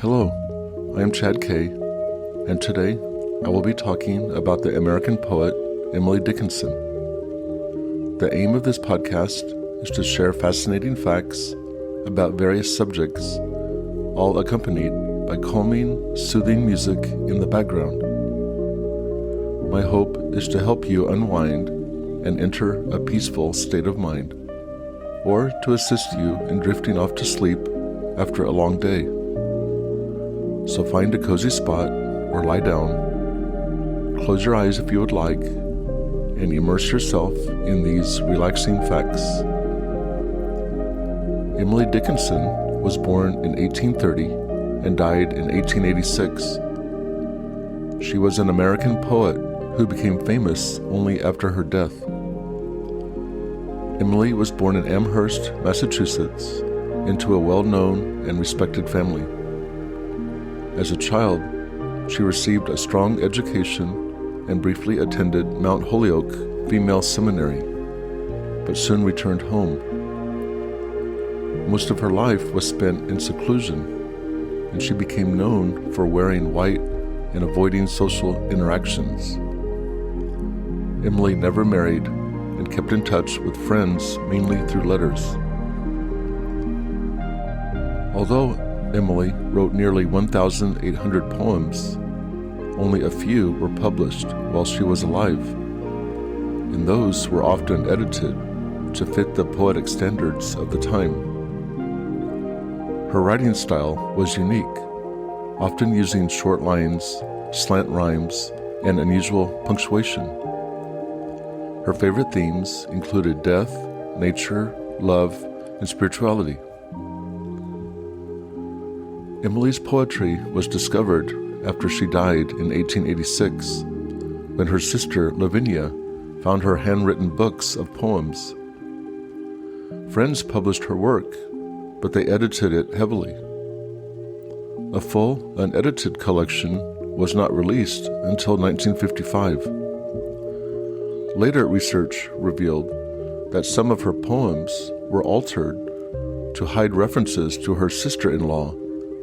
Hello, I am Chad Kay, and today I will be talking about the American poet Emily Dickinson. The aim of this podcast is to share fascinating facts about various subjects, all accompanied by calming, soothing music in the background. My hope is to help you unwind and enter a peaceful state of mind, or to assist you in drifting off to sleep after a long day. So find a cozy spot or lie down, close your eyes if you would like, and immerse yourself in these relaxing facts. Emily Dickinson was born in 1830 and died in 1886. She was an American poet who became famous only after her death. Emily was born in Amherst, Massachusetts, into a well-known and respected family. As a child, she received a strong education and briefly attended Mount Holyoke Female Seminary, but soon returned home. Most of her life was spent in seclusion, and she became known for wearing white and avoiding social interactions. Emily never married and kept in touch with friends mainly through letters. Although Emily wrote nearly 1,800 poems, only a few were published while she was alive, and those were often edited to fit the poetic standards of the time. Her writing style was unique, often using short lines, slant rhymes, and unusual punctuation. Her favorite themes included death, nature, love, and spirituality. Emily's poetry was discovered after she died in 1886, when her sister Lavinia found her handwritten books of poems. Friends published her work, but they edited it heavily. A full, unedited collection was not released until 1955. Later research revealed that some of her poems were altered to hide references to her sister-in-law,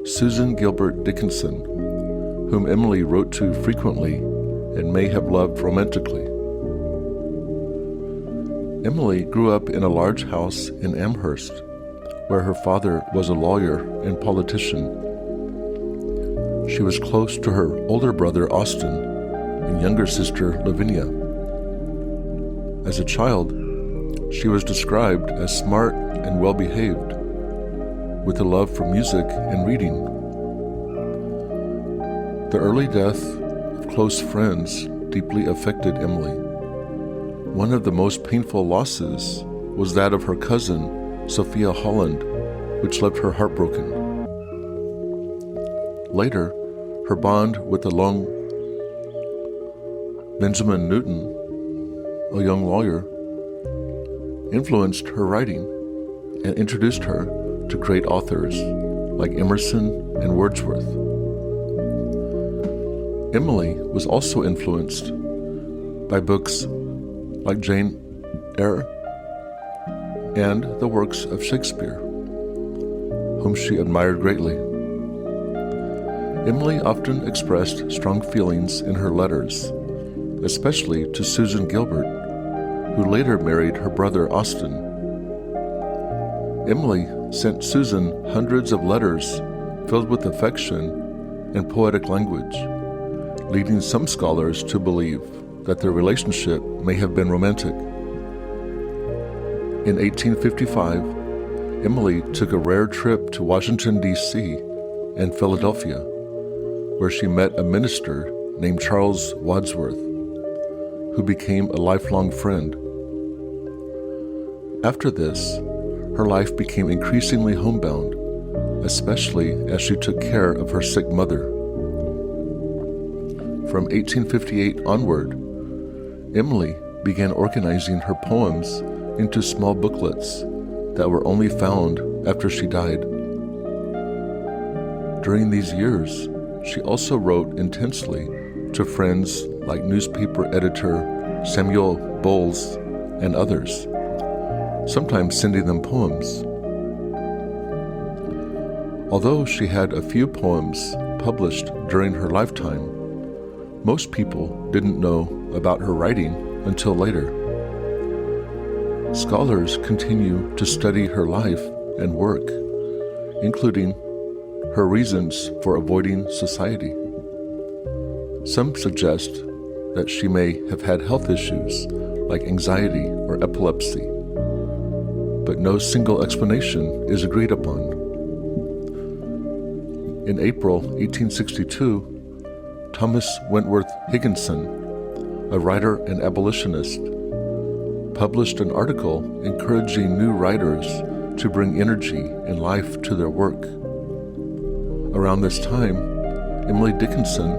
Susan Gilbert Dickinson, whom Emily wrote to frequently and may have loved romantically. Emily grew up in a large house in Amherst, where her father was a lawyer and politician. She was close to her older brother Austin and younger sister Lavinia. As a child, she was described as smart and well-behaved, with a love for music and reading. The early death of close friends deeply affected Emily. One of the most painful losses was that of her cousin, Sophia Holland, which left her heartbroken. Later, her bond with the lone Benjamin Newton, a young lawyer, influenced her writing and introduced her to great authors like Emerson and Wordsworth. Emily was also influenced by books like Jane Eyre and the works of Shakespeare, whom she admired greatly. Emily often expressed strong feelings in her letters, especially to Susan Gilbert, who later married her brother Austin. Emily sent Susan hundreds of letters filled with affection and poetic language, leading some scholars to believe that their relationship may have been romantic. In 1855, Emily took a rare trip to Washington, D.C. and Philadelphia, where she met a minister named Charles Wadsworth, who became a lifelong friend. After this, her life became increasingly homebound, especially as she took care of her sick mother. From 1858 onward, Emily began organizing her poems into small booklets that were only found after she died. During these years, she also wrote intensely to friends like newspaper editor Samuel Bowles and others, sometimes sending them poems. Although she had a few poems published during her lifetime, most people didn't know about her writing until later. Scholars continue to study her life and work, including her reasons for avoiding society. Some suggest that she may have had health issues like anxiety or epilepsy, but no single explanation is agreed upon. In April 1862, Thomas Wentworth Higginson, a writer and abolitionist, published an article encouraging new writers to bring energy and life to their work. Around this time, Emily Dickinson,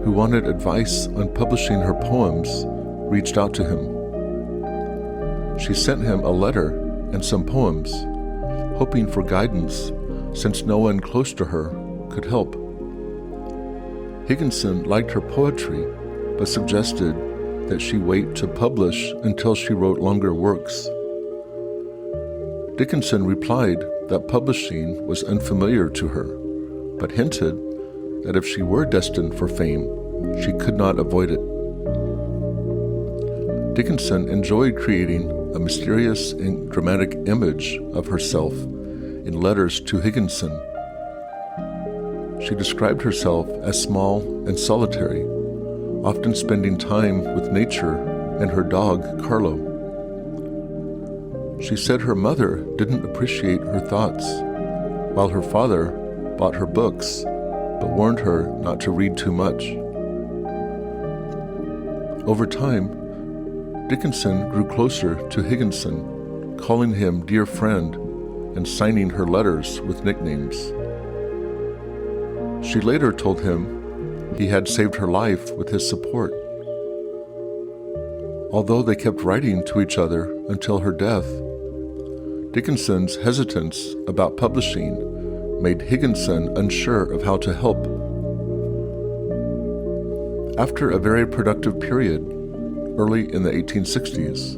who wanted advice on publishing her poems, reached out to him. She sent him a letter and some poems, hoping for guidance since no one close to her could help. Higginson liked her poetry, but suggested that she wait to publish until she wrote longer works. Dickinson replied that publishing was unfamiliar to her, but hinted that if she were destined for fame, she could not avoid it. Dickinson enjoyed creating a mysterious and dramatic image of herself in letters to Higginson. She described herself as small and solitary, often spending time with nature and her dog, Carlo. She said her mother didn't appreciate her thoughts, while her father bought her books, but warned her not to read too much. Over time, Dickinson grew closer to Higginson, calling him dear friend and signing her letters with nicknames. She later told him he had saved her life with his support. Although they kept writing to each other until her death, Dickinson's hesitance about publishing made Higginson unsure of how to help. After a very productive period, early in the 1860s,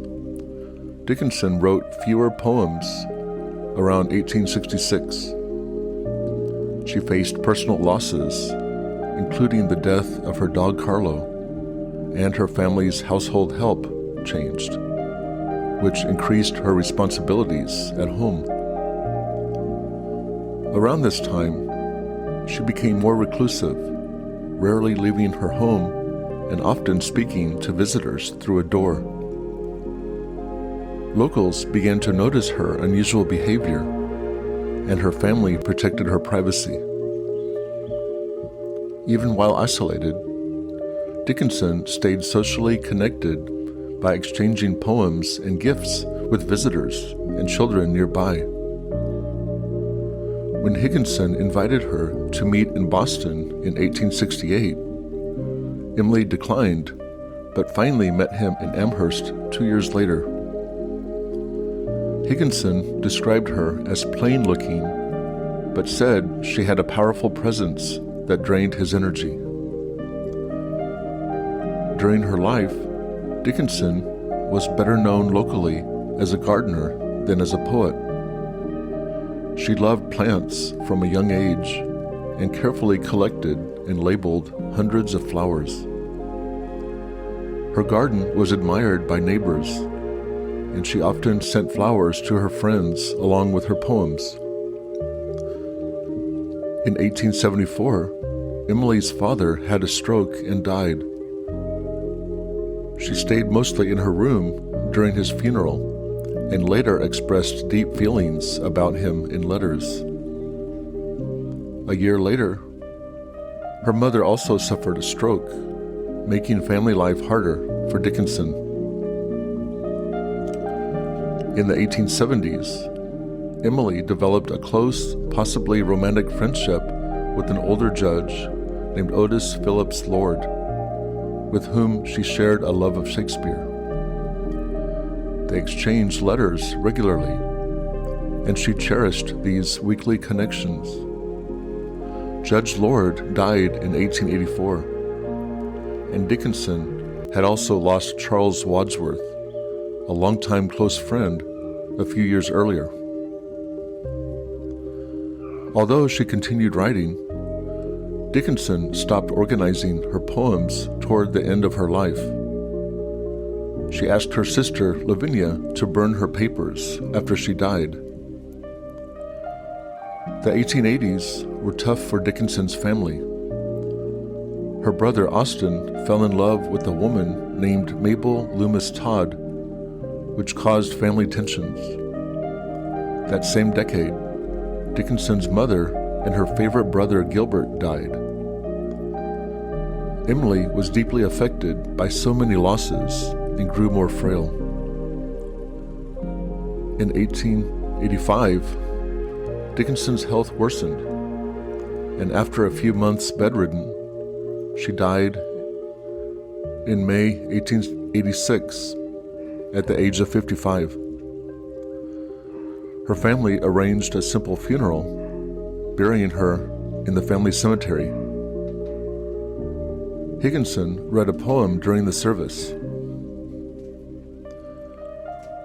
Dickinson wrote fewer poems around 1866. She faced personal losses, including the death of her dog Carlo, and her family's household help changed, which increased her responsibilities at home. Around this time, she became more reclusive, rarely leaving her home and often speaking to visitors through a door. Locals began to notice her unusual behavior, and her family protected her privacy. Even while isolated, Dickinson stayed socially connected by exchanging poems and gifts with visitors and children nearby. When Higginson invited her to meet in Boston in 1868, Emily declined, but finally met him in Amherst 2 years later. Higginson described her as plain-looking, but said she had a powerful presence that drained his energy. During her life, Dickinson was better known locally as a gardener than as a poet. She loved plants from a young age and carefully collected and labeled hundreds of flowers. Her garden was admired by neighbors, and she often sent flowers to her friends along with her poems. In 1874, Emily's father had a stroke and died. She stayed mostly in her room during his funeral and later expressed deep feelings about him in letters. A year later, her mother also suffered a stroke, making family life harder for Dickinson. In the 1870s, Emily developed a close, possibly romantic friendship with an older judge named Otis Phillips Lord, with whom she shared a love of Shakespeare. They exchanged letters regularly, and she cherished these weekly connections. Judge Lord died in 1884, and Dickinson had also lost Charles Wadsworth, a longtime close friend, a few years earlier. Although she continued writing, Dickinson stopped organizing her poems toward the end of her life. She asked her sister, Lavinia, to burn her papers after she died. The 1880s were tough for Dickinson's family. Her brother Austin fell in love with a woman named Mabel Loomis Todd, which caused family tensions. That same decade, Dickinson's mother and her favorite brother Gilbert died. Emily was deeply affected by so many losses and grew more frail. In 1885, Dickinson's health worsened, and after a few months bedridden, she died in May 1886 at the age of 55. Her family arranged a simple funeral, burying her in the family cemetery. Higginson read a poem during the service.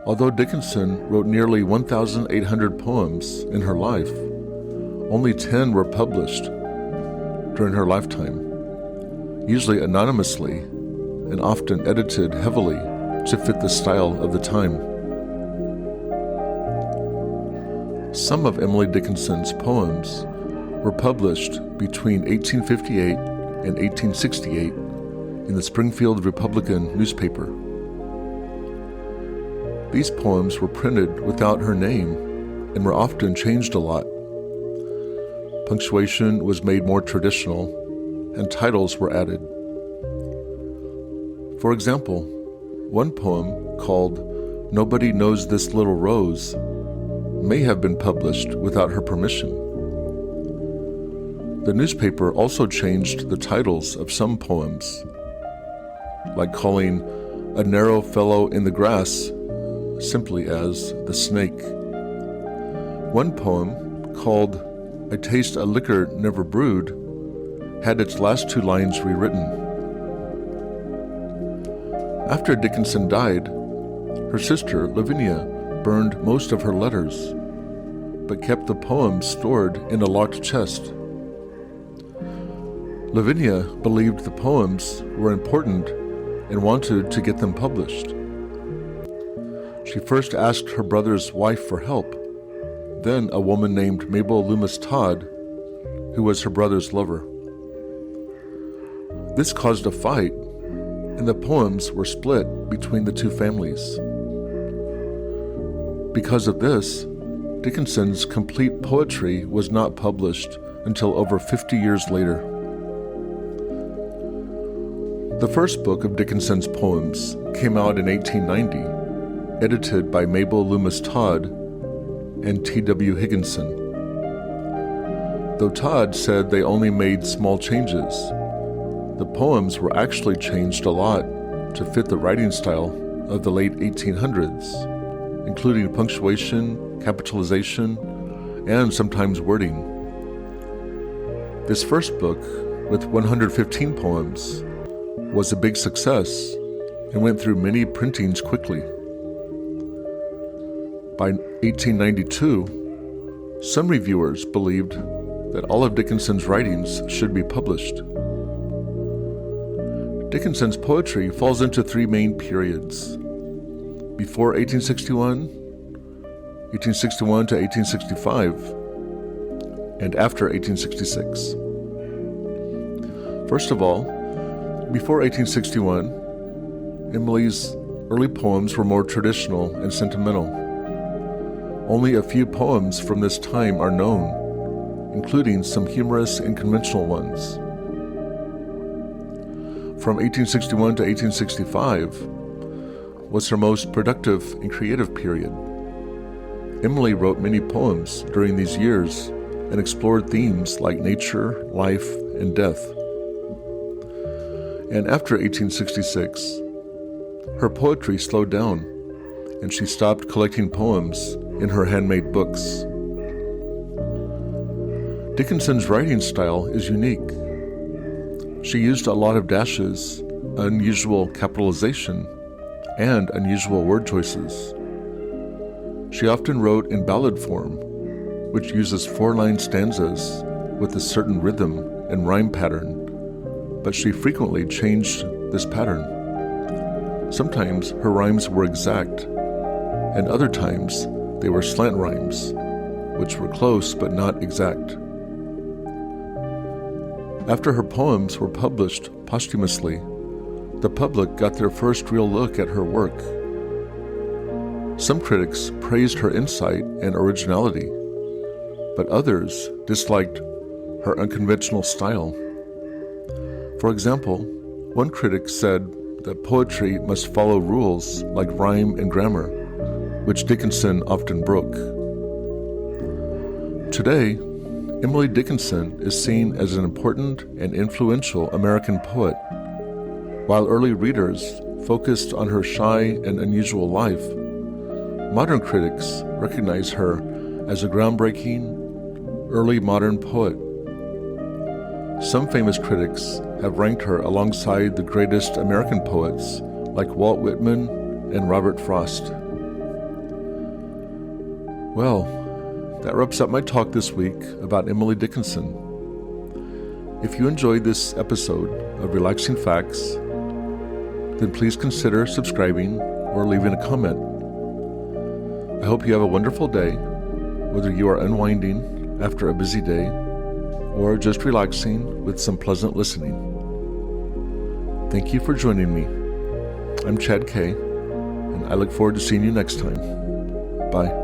Although Dickinson wrote nearly 1,800 poems in her life, only 10 were published during her lifetime, usually anonymously and often edited heavily to fit the style of the time. Some of Emily Dickinson's poems were published between 1858 and 1868 in the Springfield Republican newspaper. These poems were printed without her name and were often changed a lot. Punctuation was made more traditional, and titles were added. For example, one poem called "Nobody Knows This Little Rose" may have been published without her permission. The newspaper also changed the titles of some poems, like calling "A Narrow Fellow in the Grass" simply as "The Snake." One poem, called "I Taste a Liquor Never Brewed," had its last two lines rewritten. After Dickinson died, her sister Lavinia burned most of her letters, but kept the poems stored in a locked chest. Lavinia believed the poems were important and wanted to get them published. She first asked her brother's wife for help, then a woman named Mabel Loomis Todd, who was her brother's lover. This caused a fight, and the poems were split between the two families. Because of this, Dickinson's complete poetry was not published until over 50 years later. The first book of Dickinson's poems came out in 1890, edited by Mabel Loomis Todd and T.W. Higginson. Though Todd said they only made small changes, the poems were actually changed a lot to fit the writing style of the late 1800s, including punctuation, capitalization, and sometimes wording. This first book, with 115 poems, was a big success and went through many printings quickly. By 1892, some reviewers believed that all of Dickinson's writings should be published. Dickinson's poetry falls into three main periods: before 1861, 1861 to 1865, and after 1866. First of all, before 1861, Emily's early poems were more traditional and sentimental. Only a few poems from this time are known, including some humorous and conventional ones. From 1861 to 1865 was her most productive and creative period. Emily wrote many poems during these years and explored themes like nature, life, and death. And after 1866, her poetry slowed down, and she stopped collecting poems in her handmade books. Dickinson's writing style is unique. She used a lot of dashes, unusual capitalization, and unusual word choices. She often wrote in ballad form, which uses 4-line stanzas with a certain rhythm and rhyme pattern, but she frequently changed this pattern. Sometimes her rhymes were exact, and other times they were slant rhymes, which were close but not exact. After her poems were published posthumously, the public got their first real look at her work. Some critics praised her insight and originality, but others disliked her unconventional style. For example, one critic said that poetry must follow rules like rhyme and grammar, which Dickinson often broke. Today, Emily Dickinson is seen as an important and influential American poet. While early readers focused on her shy and unusual life, modern critics recognize her as a groundbreaking, early modern poet. Some famous critics have ranked her alongside the greatest American poets like Walt Whitman and Robert Frost. Well, that wraps up my talk this week about Emily Dickinson. If you enjoyed this episode of Relaxing Facts, then please consider subscribing or leaving a comment. I hope you have a wonderful day, whether you are unwinding after a busy day or just relaxing with some pleasant listening. Thank you for joining me. I'm Chad K, and I look forward to seeing you next time. Bye.